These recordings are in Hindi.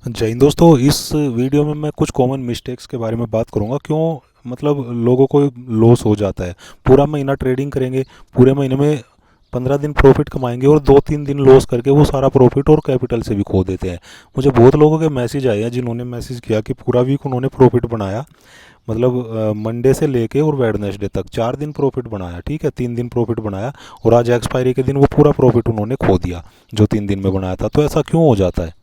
जय हिंद दोस्तों। इस वीडियो में मैं कुछ कॉमन मिस्टेक्स के बारे में बात करूंगा। क्यों मतलब लोगों को लॉस हो जाता है। पूरा महीना ट्रेडिंग करेंगे, पूरे महीने में 15 दिन प्रॉफिट कमाएंगे और 2-3 दिन लॉस करके वो सारा प्रॉफिट और कैपिटल से भी खो देते हैं। मुझे बहुत लोगों के मैसेज आए हैं जिन्होंने मैसेज किया कि पूरा वीक उन्होंने प्रॉफिट बनाया, मतलब मंडे से लेके और वेडनेसडे तक 4 दिन प्रॉफिट बनाया, ठीक है, 3 दिन प्रॉफिट बनाया और आज एक्सपायरी के दिन वो पूरा प्रॉफिट उन्होंने खो दिया जो 3 दिन में बनाया था। तो ऐसा क्यों हो जाता है?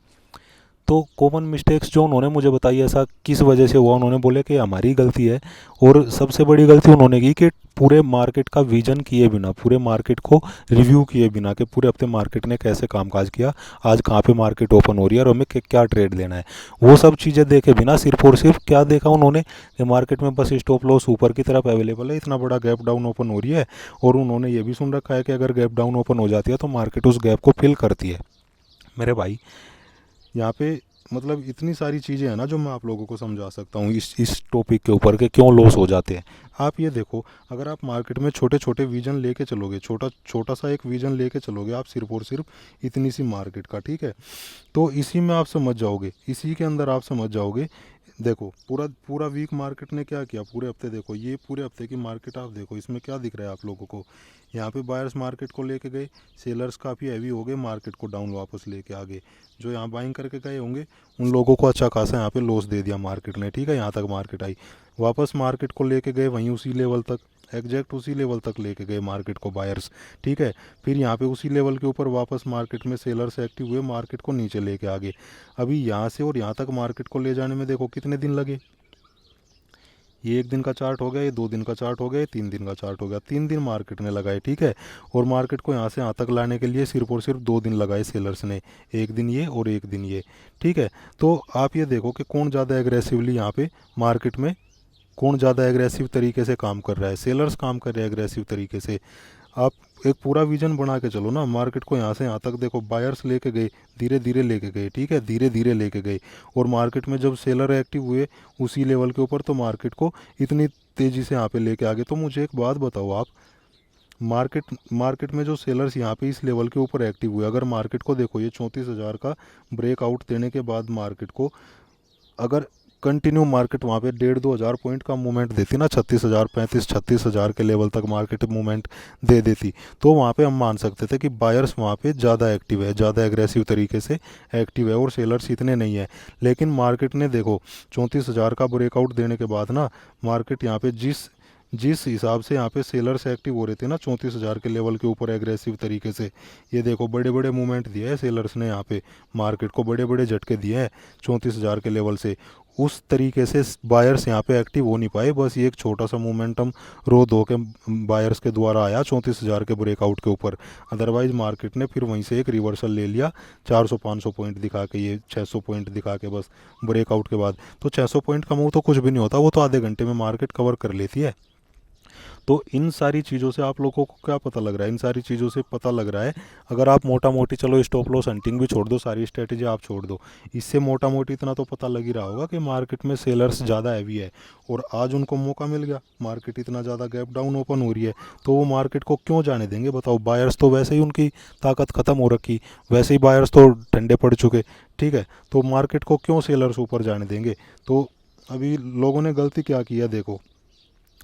तो कॉमन मिस्टेक्स जो उन्होंने मुझे बताई ऐसा किस वजह से हुआ, उन्होंने बोले कि हमारी गलती है। और सबसे बड़ी गलती उन्होंने की कि पूरे मार्केट का विजन किए बिना, पूरे मार्केट को रिव्यू किए बिना कि पूरे हफ्ते मार्केट ने कैसे कामकाज किया, आज कहाँ पे मार्केट ओपन हो रही है और हमें क्या ट्रेड लेना है, वो सब चीज़ें देखे बिना सिर्फ और सिर्फ क्या देखा उन्होंने कि मार्केट में बस स्टॉप लॉस ऊपर की तरफ अवेलेबल है, इतना बड़ा गैप डाउन ओपन हो रही है। और उन्होंने ये भी सुन रखा है कि अगर गैप डाउन ओपन हो जाती है तो मार्केट उस गैप को फिल करती है। मेरे भाई, यहाँ पे मतलब इतनी सारी चीज़ें हैं ना जो मैं आप लोगों को समझा सकता हूँ इस टॉपिक के ऊपर के क्यों लॉस हो जाते हैं। आप ये देखो, अगर आप मार्केट में छोटे छोटे विजन लेके चलोगे, छोटा छोटा सा एक विजन लेके चलोगे आप, सिर्फ और सिर्फ इतनी सी मार्केट का, ठीक है, तो इसी में आप समझ जाओगे, इसी के अंदर आप समझ जाओगे। देखो पूरा पूरा वीक मार्केट ने क्या किया, पूरे हफ्ते देखो, ये पूरे हफ्ते की मार्केट आप देखो, इसमें क्या दिख रहा है आप लोगों को। यहाँ पे बायर्स मार्केट को लेके गए, सेलर्स काफ़ी हैवी हो गए, मार्केट को डाउन वापस लेके आ गए। जो यहाँ बाइंग करके गए होंगे उन लोगों को अच्छा खासा यहाँ पे लॉस दे दिया मार्केट ने, ठीक है। यहाँ तक मार्केट आई, वापस मार्केट को लेके गए वहीं उसी लेवल तक, एग्जैक्ट उसी लेवल तक लेके गए मार्केट को बायर्स, ठीक है। फिर यहाँ पे उसी लेवल के ऊपर वापस मार्केट में सेलर्स एक्टिव हुए, मार्केट को नीचे लेके आ गए। अभी यहाँ से और यहाँ तक मार्केट को ले जाने में देखो कितने दिन लगे। ये 1 दिन का चार्ट हो गया, ये 2 दिन का चार्ट हो गया, ये 3 दिन का चार्ट हो गया, 3 दिन मार्केट ने लगाए, ठीक है। और मार्केट को यहाँ से यहाँ तक लाने के लिए सिर्फ और सिर्फ 2 दिन लगाए सेलर्स ने, 1 दिन ये और 1 दिन ये, ठीक है। तो आप ये देखो कि कौन ज़्यादा एग्रेसिवली यहाँ पे मार्केट में, कौन ज़्यादा एग्रेसिव तरीके से काम कर रहा है। सेलर्स काम कर रहे हैं एग्रेसिव तरीके से। आप एक पूरा विजन बना के चलो ना, मार्केट को यहाँ से यहाँ तक देखो, बायर्स लेके गए, धीरे धीरे लेके गए, ठीक है, धीरे धीरे लेके गए। और मार्केट में जब सेलर एक्टिव हुए उसी लेवल के ऊपर, तो मार्केट को इतनी तेज़ी से यहाँ पे लेके आ गए। तो मुझे एक बात बताओ आप, मार्केट मार्केट में जो सेलर्स यहाँ पे इस लेवल के ऊपर एक्टिव हुए, अगर मार्केट को देखो ये 34,000 का ब्रेकआउट देने के बाद मार्केट को अगर कंटिन्यू मार्केट वहाँ पे 1.5-2 हज़ार पॉइंट का मूवमेंट देती ना, 36,000, 35-36,000 के लेवल तक मार्केट मूवमेंट दे देती, तो वहाँ पे हम मान सकते थे कि बायर्स वहाँ पे ज़्यादा एक्टिव है, ज़्यादा एग्रेसिव तरीके से एक्टिव है और सेलर्स इतने नहीं है। लेकिन मार्केट ने देखो 34,000 का ब्रेकआउट देने के बाद ना, मार्केट यहाँ पे जिस जिस हिसाब से यहाँ पे सेलर्स एक्टिव हो रहे थे ना 34,000 के लेवल के ऊपर एग्रेसिव तरीके से, ये देखो बड़े बड़े मूवमेंट दिए हैं सेलर्स ने, यहाँ पे मार्केट को बड़े बड़े झटके दिए हैं 34,000 के लेवल से। उस तरीके से बायर्स यहाँ पे एक्टिव हो नहीं पाए, बस ये एक छोटा सा मोमेंटम रो दो के बायर्स के द्वारा आया 34,000 के ब्रेकआउट के ऊपर। अदरवाइज मार्केट ने फिर वहीं से एक रिवर्सल ले लिया, 400-500 पॉइंट दिखा के, ये 600 पॉइंट दिखा के बस ब्रेकआउट के बाद। तो 600 पॉइंट का मूव तो कुछ भी नहीं होता, वो तो आधे घंटे में मार्केट कवर कर लेती है। तो इन सारी चीज़ों से आप लोगों को क्या पता लग रहा है, इन सारी चीज़ों से पता लग रहा है, अगर आप मोटा मोटी, चलो स्टॉप लॉस हंटिंग भी छोड़ दो, सारी स्ट्रेटेजी आप छोड़ दो, इससे मोटा मोटी इतना तो पता लग ही रहा होगा कि मार्केट में सेलर्स ज़्यादा हैवी है और आज उनको मौका मिल गया, मार्केट इतना ज़्यादा गैप डाउन ओपन हो रही है, तो वो मार्केट को क्यों जाने देंगे बताओ। बायर्स तो वैसे ही उनकी ताकत ख़त्म हो रखी, वैसे ही बायर्स तो ठंडे पड़ चुके, ठीक है, तो मार्केट को क्यों सेलर्स ऊपर जाने देंगे। तो अभी लोगों ने गलती क्या की है देखो,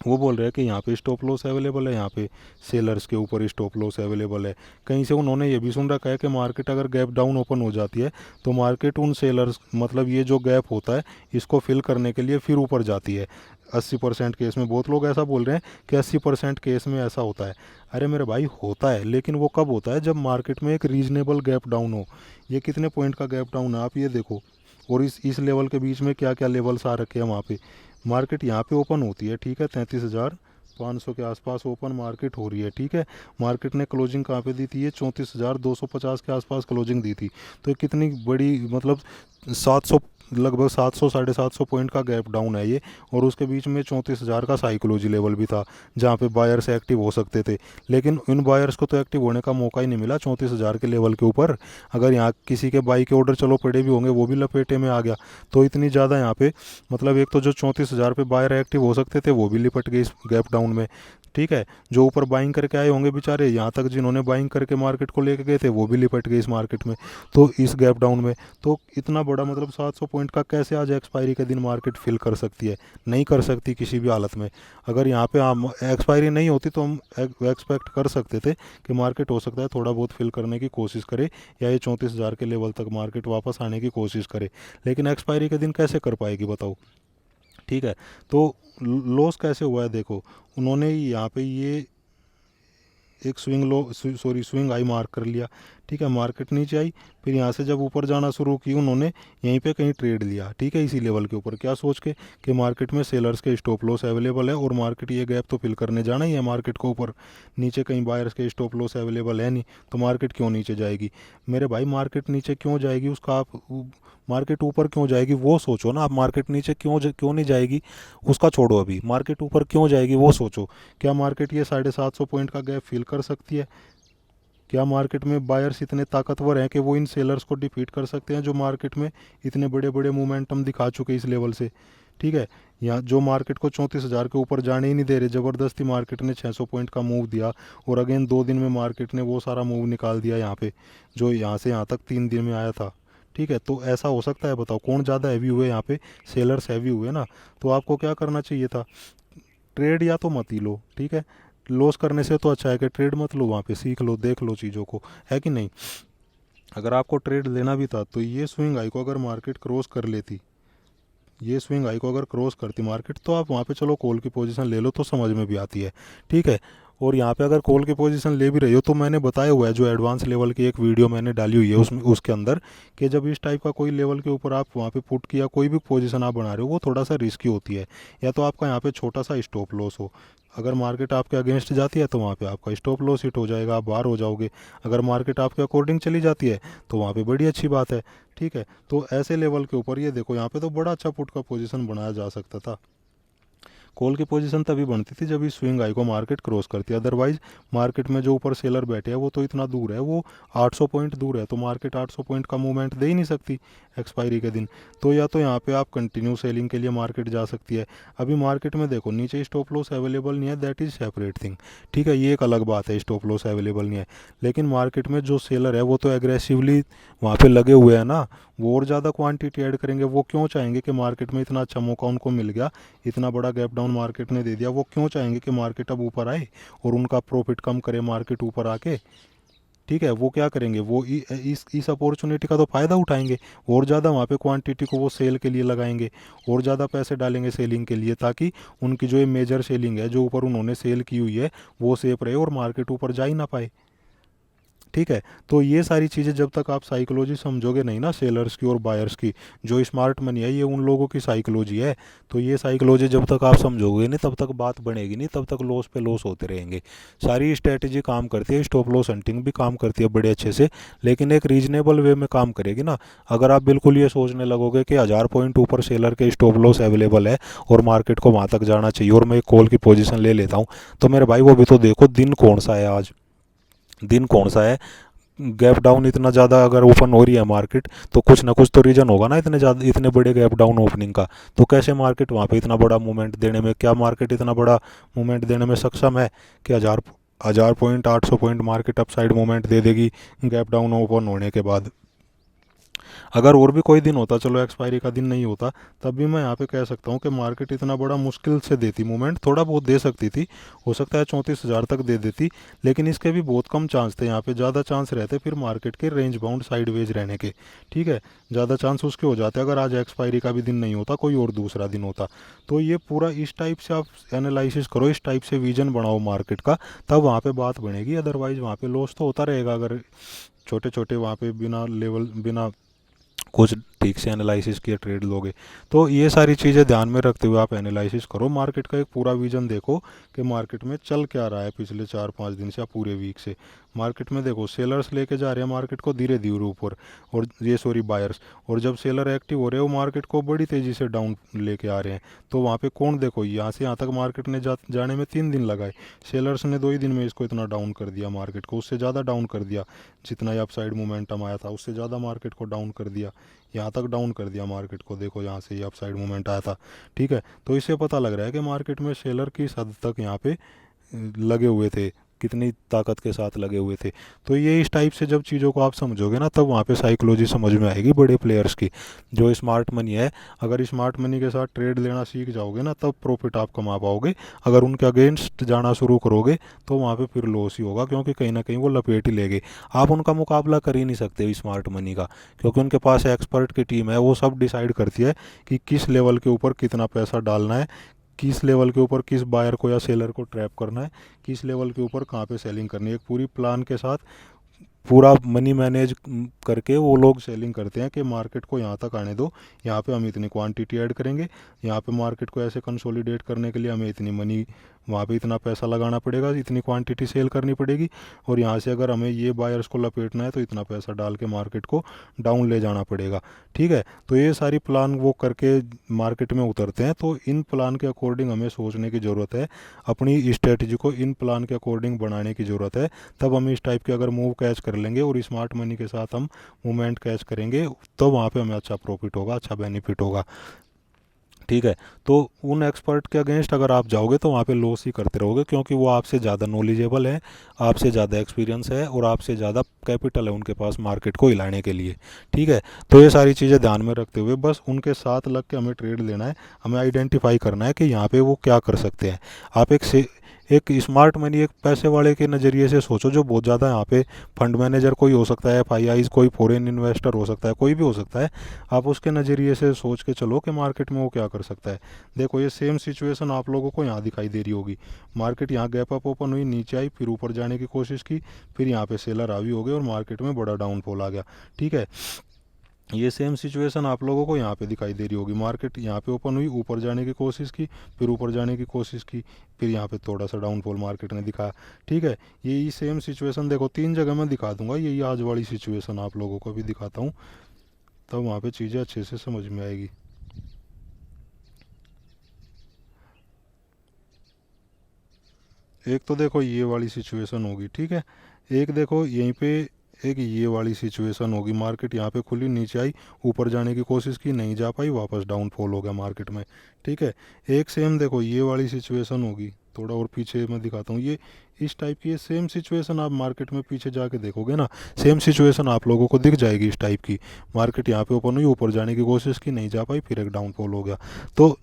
वो बोल रहे हैं कि यहाँ पे स्टॉप लॉस अवेलेबल है, यहाँ पे सेलर्स के ऊपर स्टॉप लॉस अवेलेबल है। कहीं से उन्होंने ये भी सुन रखा है कि मार्केट अगर गैप डाउन ओपन हो जाती है तो मार्केट उन सेलर्स, मतलब ये जो गैप होता है इसको फिल करने के लिए फिर ऊपर जाती है। 80% केस में, बहुत लोग ऐसा बोल रहे हैं कि 80% केस में ऐसा होता है। अरे मेरे भाई होता है, लेकिन वो कब होता है, जब मार्केट में एक रीजनेबल गैप डाउन हो। ये कितने पॉइंट का गैप डाउन है आप ये देखो, और इस लेवल के बीच में क्या क्या लेवल्स आ रखे हैं वहाँ पे। मार्केट यहाँ पे ओपन होती है, ठीक है, 33,500 के आसपास ओपन मार्केट हो रही है, ठीक है। मार्केट ने क्लोजिंग कहाँ पे दी थी, ये 34,250 के आसपास क्लोजिंग दी थी। तो ये कितनी बड़ी, मतलब 700, लगभग 700 750 पॉइंट का गैप डाउन है ये। और उसके बीच में 34,000 का साइकोलॉजी लेवल भी था जहाँ पे बायर्स एक्टिव हो सकते थे, लेकिन इन बायर्स को तो एक्टिव होने का मौका ही नहीं मिला 34,000 के लेवल के ऊपर। अगर यहाँ किसी के बाई के ऑर्डर चलो पड़े भी होंगे वो भी लपेटे में आ गया। तो इतनी ज़्यादा यहाँ पे, मतलब एक तो जो 34,000 पे बायर एक्टिव हो सकते थे वो भी लिपट गए इस गैप डाउन में, ठीक है। जो ऊपर बाइंग करके आए होंगे बेचारे, यहाँ तक जिन्होंने बाइंग करके मार्केट को लेके गए थे वो भी लिपट गए इस मार्केट में, तो इस गैप डाउन में। तो इतना बड़ा मतलब 700 पॉइंट का कैसे आज एक्सपायरी के दिन मार्केट फिल कर सकती है? नहीं कर सकती किसी भी हालत में। अगर यहाँ पे हम एक्सपायरी नहीं होती तो हम एक्सपेक्ट कर सकते थे कि मार्केट हो सकता है थोड़ा बहुत फिल करने की कोशिश करे, या ये 34,000 के लेवल तक मार्केट वापस आने की कोशिश करे। लेकिन एक्सपायरी के दिन कैसे कर पाएगी बताओ? ठीक है। तो लॉस कैसे हुआ है देखो, उन्होंने यहाँ पे ये एक swing low sorry swing high mark कर लिया, ठीक है। मार्केट नीचे आई, फिर यहाँ से जब ऊपर जाना शुरू की उन्होंने यहीं पे कहीं ट्रेड लिया, ठीक है, इसी लेवल के ऊपर। क्या सोच के कि मार्केट में सेलर्स के स्टॉप लॉस अवेलेबल है और मार्केट ये गैप तो फिल करने जाना ही है मार्केट को ऊपर, नीचे कहीं बायर्स के स्टॉप लॉस अवेलेबल है नहीं, तो मार्केट क्यों नीचे जाएगी? मेरे भाई मार्केट नीचे क्यों जाएगी उसका आप मार्केट ऊपर क्यों जाएगी वो सोचो ना। आप मार्केट नीचे क्यों नहीं जाएगी उसका छोड़ो, अभी मार्केट ऊपर क्यों जाएगी वो सोचो। क्या मार्केट ये 750 पॉइंट का गैप फिल कर सकती है? क्या मार्केट में बायर्स इतने ताकतवर हैं कि वो इन सेलर्स को डिफीट कर सकते हैं जो मार्केट में इतने बड़े बड़े मोमेंटम दिखा चुके इस लेवल से? ठीक है। यहाँ जो मार्केट को 34,000 के ऊपर जाने ही नहीं दे रहे, ज़बरदस्ती मार्केट ने 600 पॉइंट का मूव दिया, और अगेन 2 दिन में मार्केट ने वो सारा मूव निकाल दिया यहाँ पे, जो यहाँ से यहाँ तक 3 दिन में आया था। ठीक है। तो ऐसा हो सकता है? बताओ कौन ज़्यादा हैवी हुए यहाँ पे? सेलर्स हैवी हुए ना। तो आपको क्या करना चाहिए था? ट्रेड या तो मत ही लो, ठीक है। लॉस करने से तो अच्छा है कि ट्रेड मत लो, वहाँ पे सीख लो, देख लो चीज़ों को, है कि नहीं? अगर आपको ट्रेड लेना भी था तो ये स्विंग हाई को अगर मार्केट क्रॉस कर लेती, ये स्विंग हाई को अगर क्रॉस करती मार्केट, तो आप वहाँ पे चलो कॉल की पोजीशन ले लो, तो समझ में भी आती है, ठीक है। और यहाँ पे अगर कॉल की पोजीशन ले भी रही हो तो मैंने बताया हुआ है, जो एडवांस लेवल की एक वीडियो मैंने डाली हुई है उसमें, उसके अंदर, कि जब इस टाइप का कोई लेवल के ऊपर आप वहाँ पे पुट किया कोई भी पोजीशन आप बना रहे हो, वो थोड़ा सा रिस्की होती है। या तो आपका यहाँ पे छोटा सा स्टॉप लॉस हो, अगर मार्केट आपके अगेंस्ट जाती है तो वहाँ पे आपका स्टॉप लॉस हिट हो जाएगा, आप बाहर हो जाओगे। अगर मार्केट आपके अकॉर्डिंग चली जाती है तो वहाँ पे बड़ी अच्छी बात है, ठीक है। तो ऐसे लेवल के ऊपर ये देखो, यहाँ पे तो बड़ा अच्छा पुट का पोजीशन बनाया जा सकता था। कॉल की पोजीशन तभी बनती थी जब इस स्विंग आई को मार्केट क्रॉस करती है, अदरवाइज मार्केट में जो ऊपर सेलर बैठे हैं वो तो इतना दूर है, वो 800 पॉइंट दूर है, तो मार्केट 800 पॉइंट का मूवमेंट दे ही नहीं सकती एक्सपायरी के दिन। तो या तो यहाँ पे आप कंटिन्यू सेलिंग के लिए मार्केट जा सकती है। अभी मार्केट में देखो नीचे स्टॉप लॉस अवेलेबल नहीं है, दैट इज़ सेपरेट थिंग, ठीक है, ये एक अलग बात है, स्टॉप लॉस अवेलेबल नहीं है। लेकिन मार्केट में जो सेलर है वो तो एग्रेसिवली वहाँ पे लगे हुए हैं ना, वो और ज़्यादा क्वांटिटी ऐड करेंगे। वो क्यों चाहेंगे कि मार्केट में इतना अच्छा मौका उनको मिल गया, इतना बड़ा गैप डाउन मार्केट ने दे दिया, वो क्यों चाहेंगे कि मार्केट अब ऊपर आए और उनका प्रॉफिट कम करे मार्केट ऊपर आके? ठीक है। वो क्या करेंगे, वो इस अपॉर्चुनिटी का तो फ़ायदा उठाएंगे, और ज़्यादा वहाँ पे क्वांटिटी को वो सेल के लिए लगाएंगे, और ज़्यादा पैसे डालेंगे सेलिंग के लिए, ताकि उनकी जो ये मेजर सेलिंग है जो ऊपर उन्होंने सेल की हुई है वो सेफ रहे और मार्केट ऊपर जा ही ना पाए। ठीक है। तो ये सारी चीज़ें जब तक आप साइकोलॉजी समझोगे नहीं ना, सेलर्स की और बायर्स की, जो स्मार्ट मनी है ये उन लोगों की साइकोलॉजी है, तो ये साइकोलॉजी जब तक आप समझोगे नहीं तब तक बात बनेगी नहीं, तब तक लॉस पे लॉस होते रहेंगे। सारी स्ट्रेटजी काम करती है, स्टॉप लॉस हंटिंग भी काम करती है बड़े अच्छे से, लेकिन एक रीजनेबल वे में काम करेगी ना। अगर आप बिल्कुल ये सोचने लगोगे कि 1000 पॉइंट ऊपर सेलर के स्टॉप लॉस अवेलेबल है और मार्केट को वहाँ तक जाना चाहिए और मैं एक कॉल की पोजीशन ले लेता हूँ, तो मेरे भाई वो भी तो देखो दिन कौन सा है आज, दिन कौन सा है। गैप डाउन इतना ज़्यादा अगर ओपन हो रही है मार्केट, तो कुछ ना कुछ तो रीज़न होगा ना इतने ज़्यादा, इतने बड़े गैप डाउन ओपनिंग का। तो कैसे मार्केट वहाँ पे इतना बड़ा मूवमेंट देने में, क्या मार्केट इतना बड़ा मूवमेंट देने में सक्षम है कि 1000 point 800 point market upside movement दे देगी गैप डाउन ओपन होने के बाद? अगर और भी कोई दिन होता, चलो एक्सपायरी का दिन नहीं होता, तब भी मैं यहाँ पे कह सकता हूँ कि मार्केट इतना बड़ा मुश्किल से देती मूवमेंट, थोड़ा बहुत दे सकती थी, हो सकता है 34,000 तक दे देती, लेकिन इसके भी बहुत कम चांस थे। यहाँ पे ज़्यादा चांस रहते फिर मार्केट के रेंज बाउंड साइडवेज रहने के, ठीक है, ज़्यादा चांस उसके हो जाते अगर आज एक्सपायरी का भी दिन नहीं होता, कोई और दूसरा दिन होता। तो ये पूरा इस टाइप से आप एनालिसिस करो, इस टाइप से विजन बनाओ मार्केट का, तब वहाँ पे बात बनेगी। अदरवाइज वहाँ पे लॉस तो होता रहेगा अगर छोटे छोटे वहाँ पे बिना लेवल बिना कुछ ठीक से एनालिसिस किए ट्रेड लोगे। तो ये सारी चीज़ें ध्यान में रखते हुए आप एनालिसिस करो, मार्केट का एक पूरा विजन देखो कि मार्केट में चल क्या रहा है पिछले 4-5 दिन से या पूरे वीक से। मार्केट में देखो सेलर्स लेके जा रहे हैं मार्केट को धीरे धीरे ऊपर, और ये सॉरी बायर्स, और जब सेलर एक्टिव हो रहे हैं वो मार्केट को बड़ी तेज़ी से डाउन लेके आ रहे हैं। तो वहाँ पे कौन, देखो यहाँ से यहाँ तक मार्केट ने जाने में 3 दिन लगाए, सेलर्स ने 2 ही दिन में इसको इतना डाउन कर दिया मार्केट को, उससे ज़्यादा डाउन कर दिया, जितना ही अपसाइड मोमेंटम आया था उससे ज़्यादा मार्केट को डाउन कर दिया, यहाँ तक डाउन कर दिया मार्केट को, देखो यहाँ से ये अपसाइड मूवमेंट आया था, ठीक है। तो इससे पता लग रहा है कि मार्केट में सेलर किस हद तक यहाँ पे लगे हुए थे, कितनी ताकत के साथ लगे हुए थे। तो ये इस टाइप से जब चीज़ों को आप समझोगे ना, तब वहाँ पे साइकोलॉजी समझ में आएगी बड़े प्लेयर्स की। जो स्मार्ट मनी है, अगर स्मार्ट मनी के साथ ट्रेड लेना सीख जाओगे ना, तब प्रॉफिट आप कमा पाओगे। अगर उनके अगेंस्ट जाना शुरू करोगे तो वहाँ पे फिर लॉस ही होगा, क्योंकि कहीं ना कहीं वो लपेट ही लेंगे। आप उनका मुकाबला कर ही नहीं सकते स्मार्ट मनी का, क्योंकि उनके पास एक्सपर्ट की टीम है, वो सब डिसाइड करती है कि किस लेवल के ऊपर कितना पैसा डालना है, किस लेवल के ऊपर किस बायर को या सेलर को ट्रैप करना है, किस लेवल के ऊपर कहाँ पे सेलिंग करनी है। एक पूरी प्लान के साथ पूरा मनी मैनेज करके वो लोग सेलिंग करते हैं कि मार्केट को यहाँ तक आने दो, यहाँ पे हम इतनी क्वांटिटी ऐड करेंगे, यहाँ पे मार्केट को ऐसे कंसोलिडेट करने के लिए हमें इतनी मनी, वहाँ पे इतना पैसा लगाना पड़ेगा, इतनी क्वांटिटी सेल करनी पड़ेगी, और यहाँ से अगर हमें ये बायर्स को लपेटना है तो इतना पैसा डाल के मार्केट को डाउन ले जाना पड़ेगा। ठीक है, तो ये सारी प्लान वो करके मार्केट में उतरते हैं। तो इन प्लान के अकॉर्डिंग हमें सोचने की ज़रूरत है, अपनी स्ट्रेटजी को इन प्लान के अकॉर्डिंग बनाने की ज़रूरत है। तब हम इस टाइप के अगर मूव कैच कर लेंगे और स्मार्ट मनी के साथ हम मूवमेंट कैच करेंगे, तो वहाँ पे हमें अच्छा प्रॉफिट होगा, अच्छा बेनिफिट होगा। ठीक है, तो उन एक्सपर्ट के अगेंस्ट अगर आप जाओगे तो वहाँ पे लॉस ही करते रहोगे, क्योंकि वो आपसे ज़्यादा नॉलेजेबल है, आपसे ज़्यादा एक्सपीरियंस है, और आपसे ज़्यादा कैपिटल है उनके पास मार्केट को हिलाने के लिए। ठीक है, तो ये सारी चीज़ें ध्यान में रखते हुए बस उनके साथ लग के हमें ट्रेड लेना है। हमें आइडेंटिफाई करना है कि यहाँ पे वो क्या कर सकते हैं। आप एक स्मार्ट मनी, एक पैसे वाले के नज़रिए से सोचो, जो बहुत ज़्यादा यहाँ पे फंड मैनेजर कोई हो सकता है, एफआईआईज कोई फॉरेन इन्वेस्टर हो सकता है, कोई भी हो सकता है। आप उसके नज़रिए से सोच के चलो कि मार्केट में वो क्या कर सकता है। देखो, ये सेम सिचुएशन आप लोगों को यहाँ दिखाई दे रही होगी। मार्केट यहाँ गैप अप ओपन हुई, नीचे आई, फिर ऊपर जाने की कोशिश की, फिर यहाँ पे सेलर हावी हो गए और मार्केट में बड़ा डाउनफॉल आ गया। ठीक है, ये सेम सिचुएशन आप लोगों को यहाँ पे दिखाई दे रही होगी। मार्केट यहाँ पे ओपन हुई, ऊपर जाने की कोशिश की, फिर ऊपर जाने की कोशिश की, फिर यहाँ पे थोड़ा सा डाउनफॉल मार्केट ने दिखाया। ठीक है, यही सेम सिचुएशन देखो 3 जगह मैं दिखा दूंगा, यही आज वाली सिचुएशन आप लोगों को भी दिखाता हूँ, तब वहाँ पे चीज़ें अच्छे से समझ में आएगी। एक तो देखो ये वाली सिचुएशन होगी, ठीक है। एक देखो यहीं पे एक ये वाली सिचुएशन होगी, मार्केट यहाँ पे खुली, नीचे आई, ऊपर जाने की कोशिश की, नहीं जा पाई, वापस डाउनफॉल हो गया मार्केट में। ठीक है, एक सेम देखो ये वाली सिचुएशन होगी, थोड़ा और पीछे मैं दिखाता हूँ, ये इस टाइप की सेम सिचुएशन आप मार्केट में पीछे जाके देखोगे ना, सेम सिचुएशन आप लोगों को दिख जाएगी इस टाइप की। मार्केट यहाँ पे ओपन हुई, ऊपर जाने की कोशिश की, नहीं जा पाई, फिर एक डाउनफॉल हो गया। तो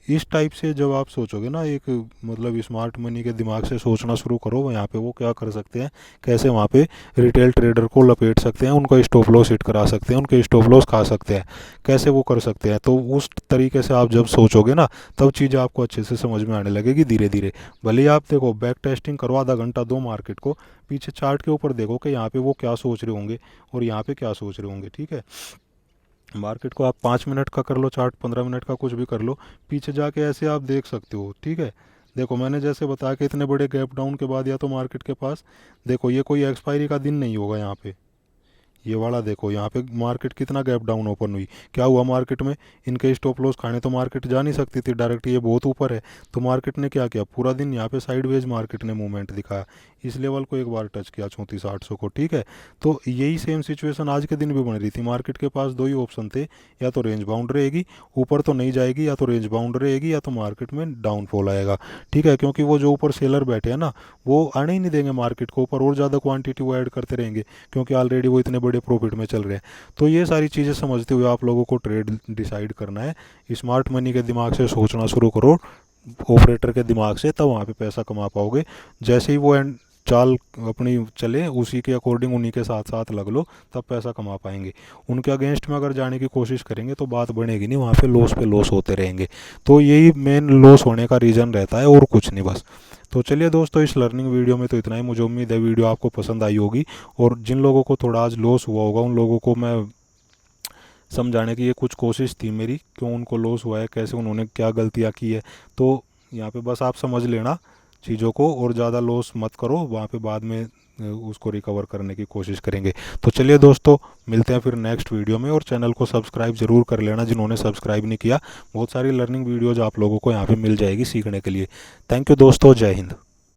इस टाइप से जब आप सोचोगे ना, एक मतलब स्मार्ट मनी के दिमाग से सोचना शुरू करो, यहाँ पे वो क्या कर सकते हैं, कैसे वहाँ पे रिटेल ट्रेडर को लपेट सकते हैं, उनका स्टॉप लॉस हिट करा सकते हैं, उनके स्टॉप लॉस खा सकते हैं, कैसे वो कर सकते हैं। तो उस तरीके से आप जब सोचोगे ना, तब चीज़ें आपको अच्छे से समझ में आने लगेगी धीरे धीरे। भले ही आप देखो बैक टेस्टिंग करो, आधा घंटा दो मार्केट को, पीछे चार्ट के ऊपर देखो कि यहाँ पे वो क्या सोच रहे होंगे और यहाँ पे क्या सोच रहे होंगे। ठीक है, मार्केट को आप 5 मिनट का कर लो चार्ट, 15 मिनट का, कुछ भी कर लो, पीछे जाके ऐसे आप देख सकते हो। ठीक है, देखो मैंने जैसे बताया कि इतने बड़े गैप डाउन के बाद या तो मार्केट के पास, देखो ये कोई एक्सपायरी का दिन नहीं होगा यहाँ पे, ये वाला देखो यहाँ पे मार्केट कितना गैप डाउन ओपन हुई, क्या हुआ मार्केट में, इनके स्टॉप लॉस खाने तो मार्केट जा नहीं सकती थी डायरेक्ट, ये बहुत ऊपर है। तो मार्केट ने क्या किया, पूरा दिन यहाँ पे साइडवेज मार्केट ने मूवमेंट दिखाया, इस लेवल को एक बार टच किया 34,800 को। ठीक है, तो यही सेम सिचुएशन आज के दिन भी बन रही थी। मार्केट के पास दो ही ऑप्शन थे, या तो रेंज बाउंड रहेगी, ऊपर तो नहीं जाएगी, या तो रेंज बाउंड रहेगी, या तो मार्केट में डाउनफॉल आएगा। ठीक है, क्योंकि वो जो ऊपर सेलर बैठे हैं ना, वो आने ही नहीं देंगे मार्केट को ऊपर, और ज़्यादा क्वांटिटी वो ऐड करते रहेंगे, क्योंकि ऑलरेडी वो इतने बड़े प्रॉफिट में चल रहे हैं। तो ये सारी चीज़ें समझते हुए आप लोगों को ट्रेड डिसाइड करना है। स्मार्ट मनी के दिमाग से सोचना शुरू करो, ऑपरेटर के दिमाग से, तब वहाँ पे पैसा कमा पाओगे। जैसे ही वो एंड चाल अपनी चले, उसी के अकॉर्डिंग उन्हीं के साथ साथ लग लो, तब पैसा कमा पाएंगे। उनके अगेंस्ट में अगर जाने की कोशिश करेंगे तो बात बनेगी नहीं, वहाँ पे लॉस होते रहेंगे। तो यही मेन लॉस होने का रीज़न रहता है, और कुछ नहीं बस। तो चलिए दोस्तों, इस लर्निंग वीडियो में तो इतना ही। मुझे उम्मीद है वीडियो आपको पसंद आई होगी, और जिन लोगों को थोड़ा आज लॉस हुआ होगा, उन लोगों को मैं समझाने की ये कुछ कोशिश थी मेरी, क्यों उनको लॉस हुआ है, कैसे उन्होंने क्या गलतियाँ की है। तो यहाँ पे बस आप समझ लेना चीज़ों को, और ज़्यादा लॉस मत करो, वहाँ पे बाद में उसको रिकवर करने की कोशिश करेंगे। तो चलिए दोस्तों, मिलते हैं फिर नेक्स्ट वीडियो में, और चैनल को सब्सक्राइब ज़रूर कर लेना जिन्होंने सब्सक्राइब नहीं किया। बहुत सारी लर्निंग वीडियोज़ आप लोगों को यहाँ पे मिल जाएगी सीखने के लिए। थैंक यू दोस्तों, जय हिंद।